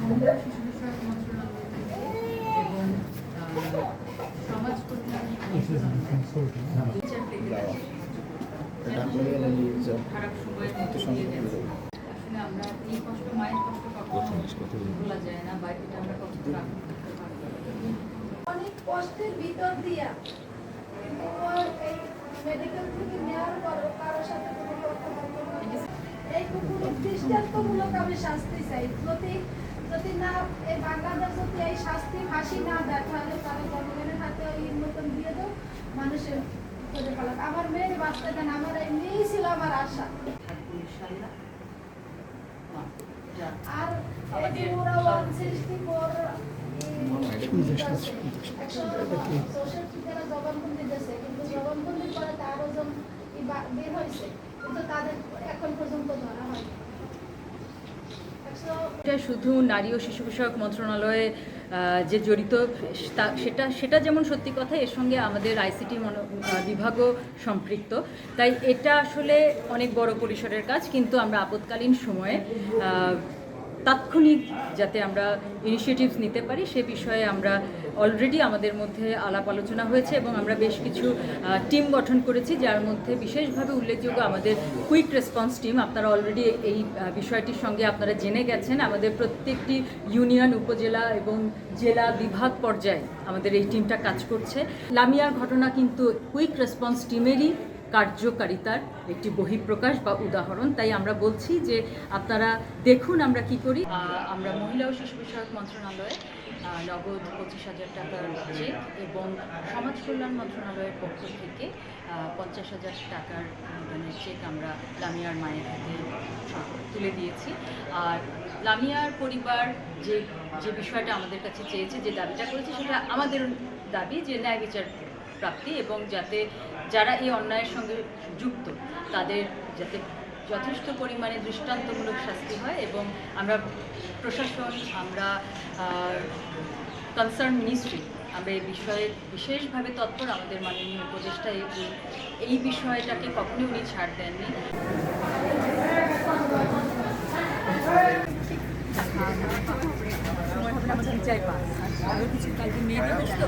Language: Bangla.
মহিলা শিশু বিষয়ক মন্ত্রণালয় থেকে এবং সমাজ কল্যাণ খারাপ সময়ের মধ্যে দিয়ে যাচ্ছে। আসলে আমরা এই কষ্ট, মায়ের কষ্ট কখনো ভোলা যায় না, বা এটা আমরা কখনো রাগ করতে পারবো না। অনেক কষ্টের ভিতর দিয়া কিন্তু এই মেডিকেল থেকে নেওয়ার পর কারোর সাথে কোনো কথাবার্তা না। এই কুকুরের দৃষ্টান্তমূলক আমি শাস্তি চাই। যদি না এই বাংলাদেশ যদি এই শাস্তি ফাঁসি না দেয় তাহলে তারা জনগণের হাতে ওই মতন দিয়ে দাও, মানুষের করে ফেলাক। আমার মেয়ের বাঁচতে দেন, আমার এই মেয়েই ছিল আমার আশা। আর এই যে ওরা 164 যারা জবানবন্দি দিয়েছে, কিন্তু জবানবন্দির পরে তার ওজন বের হয়েছে, কিন্তু তাদের এখন পর্যন্ত ধরা হয়নি। এটা শুধু নারী ও শিশু বিষয়ক মন্ত্রণালয়ে যে জড়িত সেটা যেমন সত্যি কথা, এর সঙ্গে আমাদের আইসিটি বিভাগও সম্পৃক্ত। তাই এটা আসলে অনেক বড় পরিসরের কাজ, কিন্তু আমরা আপৎকালীন সময়ে তাৎক্ষণিক যাতে আমরা ইনিশিয়েটিভস নিতে পারি সে বিষয়ে আমরা অলরেডি আমাদের মধ্যে আলাপ আলোচনা হয়েছে এবং আমরা বেশ কিছু টিম গঠন করেছি, যার মধ্যে বিশেষভাবে উল্লেখযোগ্য আমাদের কুইক রেসপন্স টিম। আপনারা অলরেডি এই বিষয়টির সঙ্গে আপনারা জেনে গেছেন। আমাদের প্রত্যেকটি ইউনিয়ন, উপজেলা এবং জেলা বিভাগ পর্যায়ে আমাদের এই টিমটা কাজ করছে। লামিয়ার ঘটনা কিন্তু কুইক রেসপন্স টিমেরই কার্যকারিতার একটি বহিঃপ্রকাশ বা উদাহরণ। তাই আমরা বলছি যে আপনারা দেখুন আমরা কি করি। আমরা মহিলা ও শিশু বিষয়ক মন্ত্রণালয়ে নগদ 25,000 টাকার চেক এবং সমাজ কল্যাণ মন্ত্রণালয়ের পক্ষ থেকে 50,000 টাকার অনুদানের চেক আমরা লামিয়ার মায়ের হাতে তুলে দিয়েছি। আর লামিয়ার পরিবার যে বিষয়টা আমাদের কাছে চেয়েছে, যে দাবিটা করেছে, সেটা আমাদের দাবি যে ন্যায় বিচার প্রাপ্তি, এবং যাতে যারা এই অন্যায়ের সঙ্গে যুক্ত তাদের যাতে যথেষ্ট পরিমাণে দৃষ্টান্তমূলক শাস্তি হয়। এবং আমরা প্রশাসন, আমরা কনসার্ন মিনিস্ট্রি, আমরা এই বিষয়ে বিশেষভাবে তৎপর। আমাদের মাননীয় উপদেষ্টা এই বিষয়টাকে কখনোই উনি ছাড় দেননি। সময় হবে আমাদের 4-5 আরও কিছু কালকে মেয়ে দিবস তো।